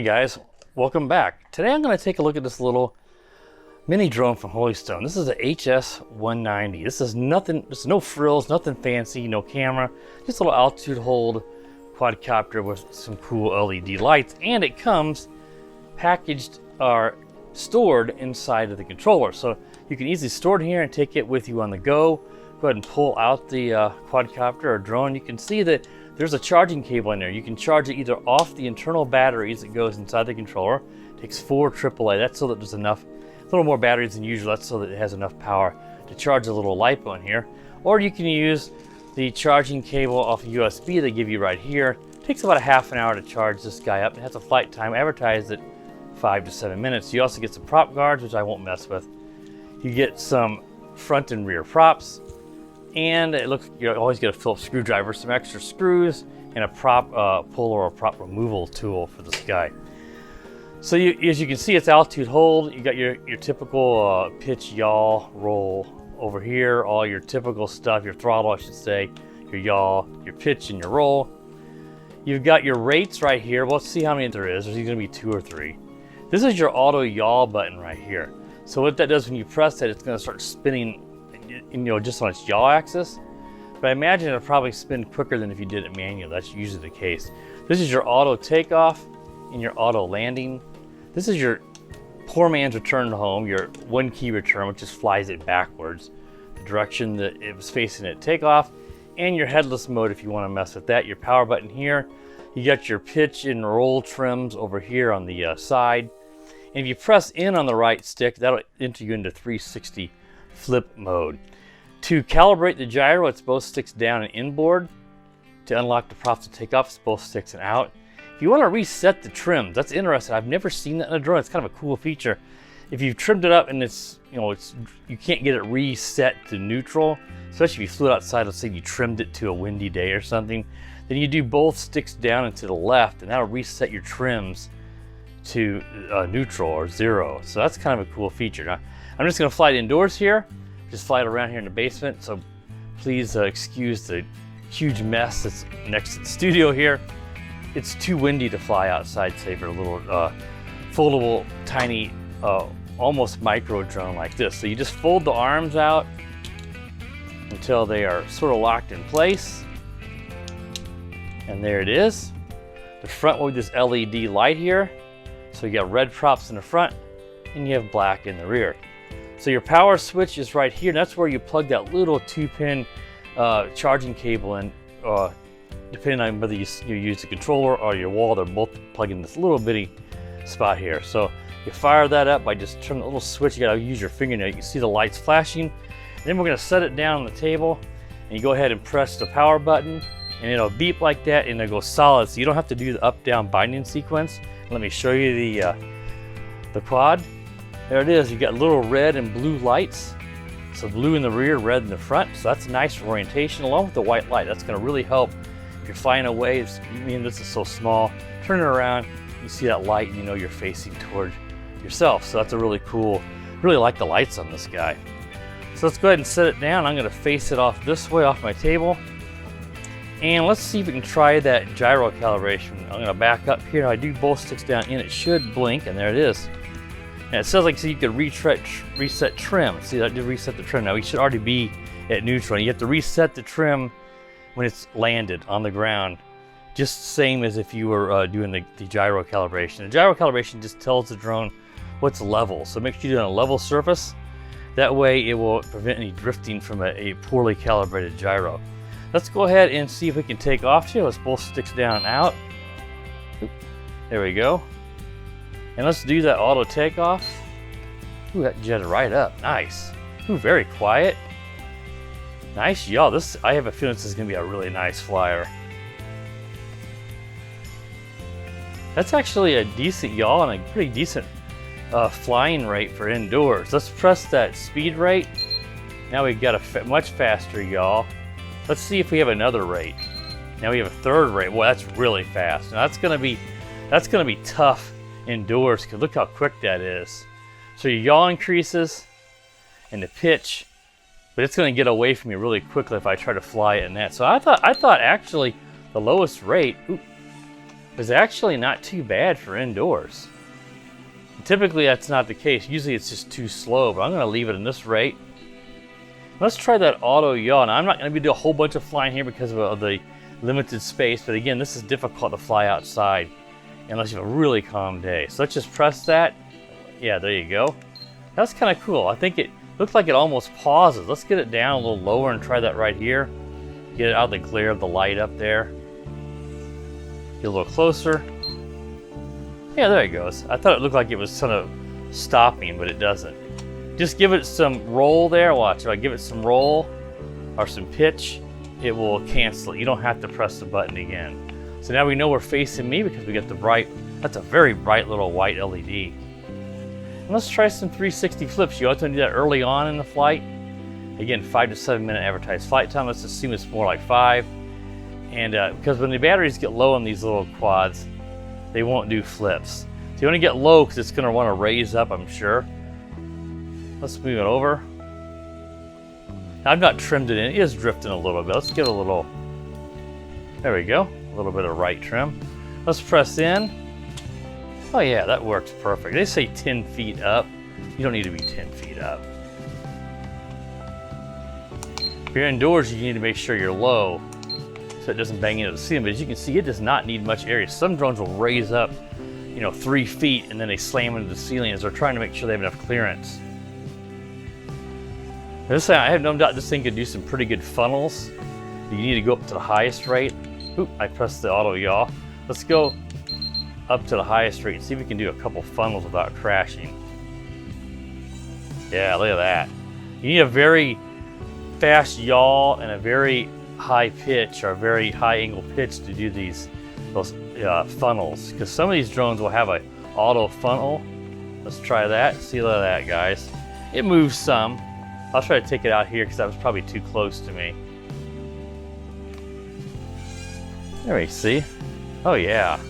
Hey guys, welcome back. Today I'm going to take a look at this little mini drone from Holy Stone. This is a HS190. This is nothing, there's no frills, nothing fancy, no camera, just a little altitude hold quadcopter with some cool LED lights, and it comes packaged or stored inside of the controller. So you can easily store it here and take it with you on the go. Go ahead and pull out the quadcopter or drone. You can see that there's a charging cable in there. You can charge it either off the internal batteries that goes inside the controller. It takes 4 AAA. That's so that there's enough, a little more batteries than usual. That's so that it has enough power to charge a little LiPo in here. Or you can use the charging cable off USB they give you right here. It takes about a half an hour to charge this guy up. It has a flight time advertised at 5 to 7 minutes. You also get some prop guards, which I won't mess with. You get some front and rear props. And it looks, you always get a Phillips screwdriver, some extra screws, and a prop puller or prop removal tool for this guy. So as you can see, it's altitude hold. You got your typical pitch, yaw, roll over here, all your typical stuff, your throttle I should say, your yaw, your pitch, and your roll. You've got your rates right here. Well, let's see how many there is. There's going to be 2 or 3. This is your auto yaw button right here. So what that does when you press that, it's going to start spinning, just on its yaw axis. But I imagine it'll probably spin quicker than if you did it manual. That's usually the case. This is your auto takeoff and your auto landing. This is your poor man's return to home, your 1 key return, which just flies it backwards, the direction that it was facing at takeoff, and your headless mode if you want to mess with that. Your power button here. You got your pitch and roll trims over here on the side. And if you press in on the right stick, that'll enter you into 360 flip mode. To calibrate the gyro, it's both sticks down and inboard. To unlock the props to take off, it's both sticks and out. If you want to reset the trims, that's interesting. I've never seen that in a drone. It's kind of a cool feature. If you've trimmed it up and you can't get it reset to neutral, especially if you flew outside, let's say you trimmed it to a windy day or something, then you do both sticks down and to the left, and that'll reset your trims to neutral or 0. So that's kind of a cool feature. Now, I'm just going to fly it indoors here, just fly it around here in the basement, so please excuse the huge mess that's next to the studio here. It's too windy to fly outside, say for a little foldable, tiny, almost micro drone like this. So you just fold the arms out until they are sort of locked in place. And there it is. The front will be this LED light here. So you got red props in the front and you have black in the rear. So your power switch is right here, and that's where you plug that little 2-pin charging cable in, depending on whether you use the controller or your wall. They're both plugged in this little bitty spot here. So you fire that up by just turning the little switch. You gotta use your fingernail. You can see the lights flashing. And then we're gonna set it down on the table, and you go ahead and press the power button, and it'll beep like that, and it'll go solid. So you don't have to do the up-down binding sequence. Let me show you the quad. There it is. You got little red and blue lights. So blue in the rear, red in the front. So that's nice for orientation, along with the white light. That's going to really help if you're flying away. This is so small. Turn it around, you see that light, and you know you're facing toward yourself. So that's a really cool. Really like the lights on this guy. So let's go ahead and set it down. I'm going to face it off this way, off my table. And let's see if we can try that gyro calibration. I'm going to back up here. I do both sticks down in. It should blink, and there it is. And it says so you could reset trim. See, that did reset the trim. Now we should already be at neutral. You have to reset the trim when it's landed on the ground, just the same as if you were doing the gyro calibration. The gyro calibration just tells the drone what's level. So make sure you're on a level surface. That way it will prevent any drifting from a poorly calibrated gyro. Let's go ahead and see if we can take off here. Let's both sticks down and out. Oop, there we go. And let's do that auto takeoff. Ooh, that jetted right up. Nice. Ooh, very quiet. Nice yaw. I have a feeling this is going to be a really nice flyer. That's actually a decent yaw and a pretty decent flying rate for indoors. Let's press that speed rate. Now we've got a much faster yaw. Let's see if we have another rate. Now we have a 3rd rate. Well, that's really fast. Now that's gonna be tough indoors, because look how quick that is. So your yaw increases and the pitch, but it's gonna get away from you really quickly if I try to fly it in that. So I thought actually the lowest rate, is actually not too bad for indoors. Typically that's not the case. Usually it's just too slow, but I'm going to leave it in this rate. Let's try that auto yaw. Now I'm not going to be doing a whole bunch of flying here because of the limited space, but again, this is difficult to fly outside unless you have a really calm day. So let's just press that. Yeah, there you go. That's kind of cool. I think it looks like it almost pauses. Let's get it down a little lower and try that right here. Get it out of the glare of the light up there. Get a little closer. Yeah, there it goes. I thought it looked like it was kind of stopping, but it doesn't. Just give it some roll there. Watch, if I give it some roll or some pitch, it will cancel it. You don't have to press the button again. So now we know we're facing me because we get the bright, that's a very bright little white LED. And let's try some 360 flips. You ought to do that early on in the flight. Again, 5 to 7 minute advertised flight time. Let's assume it's more like 5. And because when the batteries get low on these little quads, they won't do flips. So you want to get low because it's going to want to raise up, I'm sure. Let's move it over. Now, I've not trimmed it in. It is drifting a little bit. Let's give it a little, there we go. A little bit of right trim. Let's press in. Oh yeah, that works perfect. They say 10 feet up. You don't need to be 10 feet up. If you're indoors, you need to make sure you're low so it doesn't bang into the ceiling. But as you can see, it does not need much area. Some drones will raise up, 3 feet and then they slam into the ceiling as they're trying to make sure they have enough clearance. I have no doubt this thing could do some pretty good funnels. You need to go up to the highest rate. Oop, I pressed the auto yaw. Let's go up to the highest rate and see if we can do a couple funnels without crashing. Yeah, look at that. You need a very fast yaw and a very high pitch or a very high angle pitch to do those funnels, because some of these drones will have a auto funnel. Let's try that. See, look at that, guys. It moves some. I'll try to take it out here because that was probably too close to me. There we see. Oh yeah.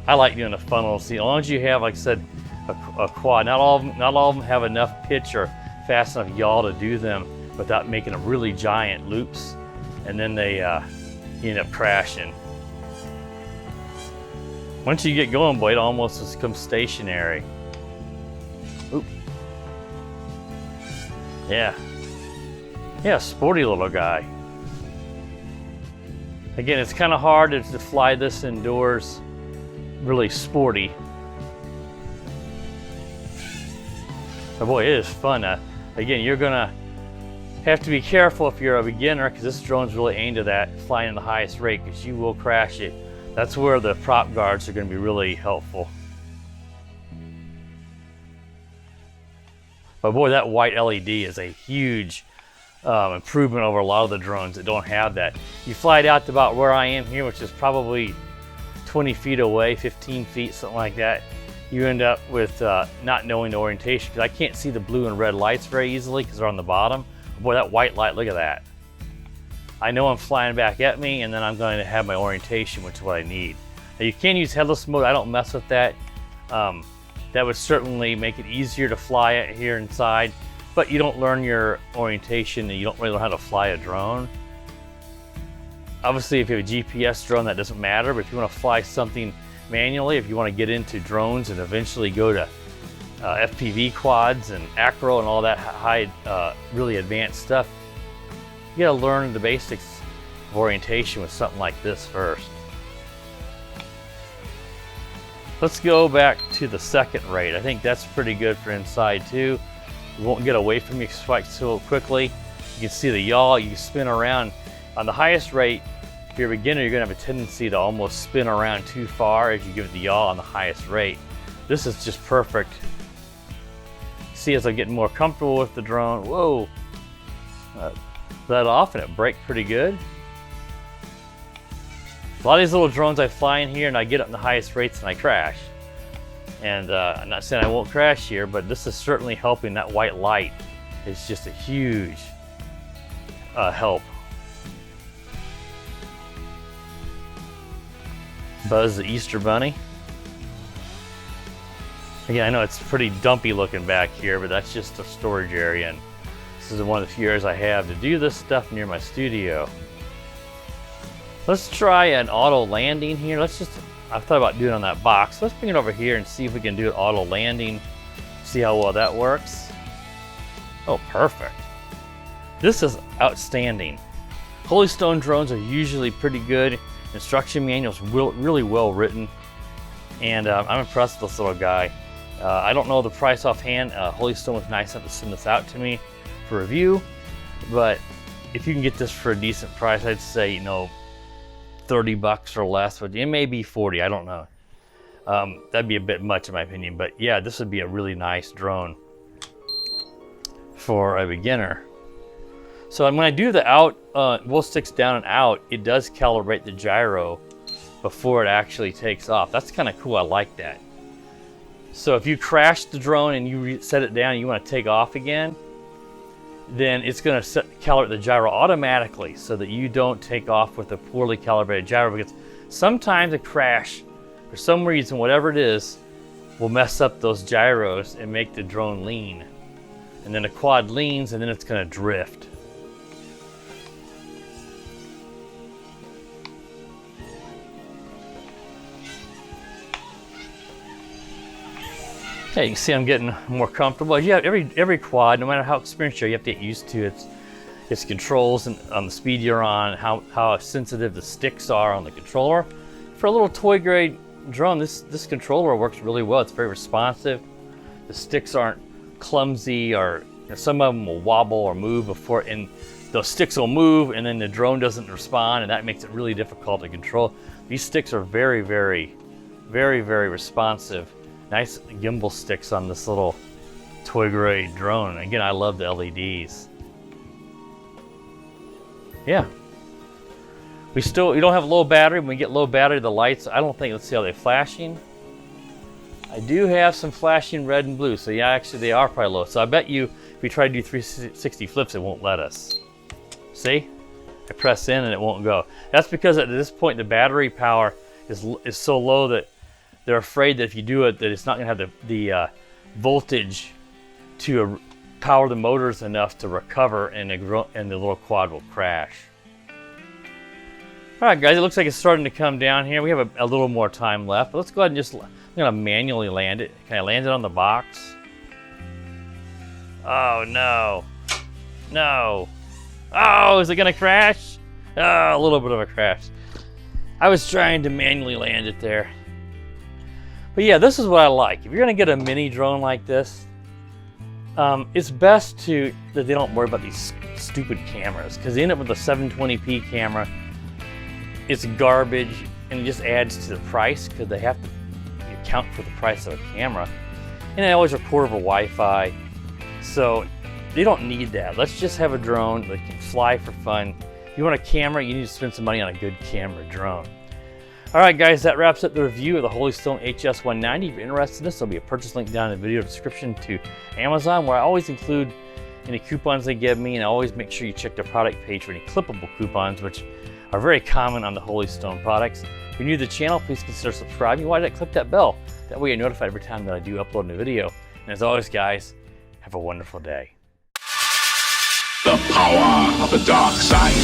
I like doing the funnels. See, as long as you have, like I said, a quad. Not all of them have enough pitch or fast enough yaw to do them without making them really giant loops, and then they end up crashing. Once you get going, boy, it almost just becomes stationary. Oop. Yeah, sporty little guy. Again, it's kind of hard to fly this indoors really sporty. But boy, it is fun. Again, you're gonna have to be careful if you're a beginner, because this drone's really aimed at that, flying in the highest rate, because you will crash it. That's where the prop guards are going to be really helpful. But boy, that white LED is a huge improvement over a lot of the drones that don't have that. You fly it out to about where I am here, which is probably 20 feet away, 15 feet, something like that. You end up with not knowing the orientation, because I can't see the blue and red lights very easily because they're on the bottom. Boy, that white light, look at that. I know I'm flying back at me, and then I'm going to have my orientation, which is what I need. Now, you can use headless mode. I don't mess with that. That would certainly make it easier to fly it here inside, but you don't learn your orientation and you don't really learn how to fly a drone. Obviously, if you have a GPS drone, that doesn't matter, but if you want to fly something manually, if you want to get into drones and eventually go to FPV quads and acro and all that high, really advanced stuff, you gotta learn the basics of orientation with something like this first. Let's go back to the second rate. I think that's pretty good for inside too. You won't get away from you quite so quickly. You can see the yaw, you spin around. On the highest rate, if you're a beginner, you're gonna have a tendency to almost spin around too far as you give it the yaw on the highest rate. This is just perfect. See, as I'm getting more comfortable with the drone, whoa, let off and it braked pretty good. A lot of these little drones I fly in here and I get up in the highest rates and I crash. And I'm not saying I won't crash here, but this is certainly helping. That white light is just a huge help. Buzz the Easter Bunny. Again, I know it's pretty dumpy looking back here, but that's just a storage area, and this is one of the few areas I have to do this stuff near my studio. Let's try an auto landing here. I thought about doing it on that box. Let's bring it over here and see if we can do an auto landing. See how well that works. Oh, perfect. This is outstanding. Holy Stone drones are usually pretty good. Instruction manuals really well written. And I'm impressed with this little guy. I don't know the price offhand. Holy Stone was nice enough to send this out to me for review. But if you can get this for a decent price, I'd say, you know, 30 bucks or less, but it may be 40, I don't know. That'd be a bit much in my opinion, but yeah, this would be a really nice drone for a beginner. So when I do the both sticks down and out, it does calibrate the gyro before it actually takes off. That's kind of cool, I like that. So if you crash the drone and you set it down and you want to take off again, then it's going to calibrate the gyro automatically so that you don't take off with a poorly calibrated gyro, because sometimes a crash, for some reason, whatever it is, will mess up those gyros and make the drone lean. And then the quad leans and then it's going to drift. Okay, you can see I'm getting more comfortable. You have every quad, no matter how experienced you are, you have to get used to its controls and on the speed you're on, how sensitive the sticks are on the controller. For a little toy grade drone, this controller works really well. It's very responsive. The sticks aren't clumsy, or some of them will wobble or move before, and those sticks will move and then the drone doesn't respond, and that makes it really difficult to control. These sticks are very responsive. Nice gimbal sticks on this little toy grade drone. Again, I love the LEDs. Yeah. We don't have low battery. When we get low battery, the lights, I don't think, let's see how they're flashing. I do have some flashing red and blue, so yeah, actually they are probably low. So I bet you if we try to do 360 flips, it won't let us. See? I press in and it won't go. That's because at this point the battery power is so low that they're afraid that if you do it, that it's not going to have the voltage to power the motors enough to recover, and the little quad will crash. All right, guys, it looks like it's starting to come down here. We have a little more time left, but let's go ahead and I'm going to manually land it. Can I land it on the box? Oh, no. No. Oh, is it going to crash? Oh, a little bit of a crash. I was trying to manually land it there. But yeah, this is what I like. If you're gonna get a mini drone like this, it's best that they don't worry about these stupid cameras, because they end up with a 720p camera. It's garbage, and it just adds to the price because they have to account for the price of a camera. And they always record over Wi-Fi, so they don't need that. Let's just have a drone that can fly for fun. If you want a camera, you need to spend some money on a good camera drone. Alright guys, that wraps up the review of the Holy Stone HS190. If you're interested in this, there'll be a purchase link down in the video description to Amazon, where I always include any coupons they give me, and I always make sure you check the product page for any clippable coupons, which are very common on the Holy Stone products. If you're new to the channel, please consider subscribing. Why not click that bell? That way you're notified every time that I do upload a new video. And as always guys, have a wonderful day. The power of the dark side.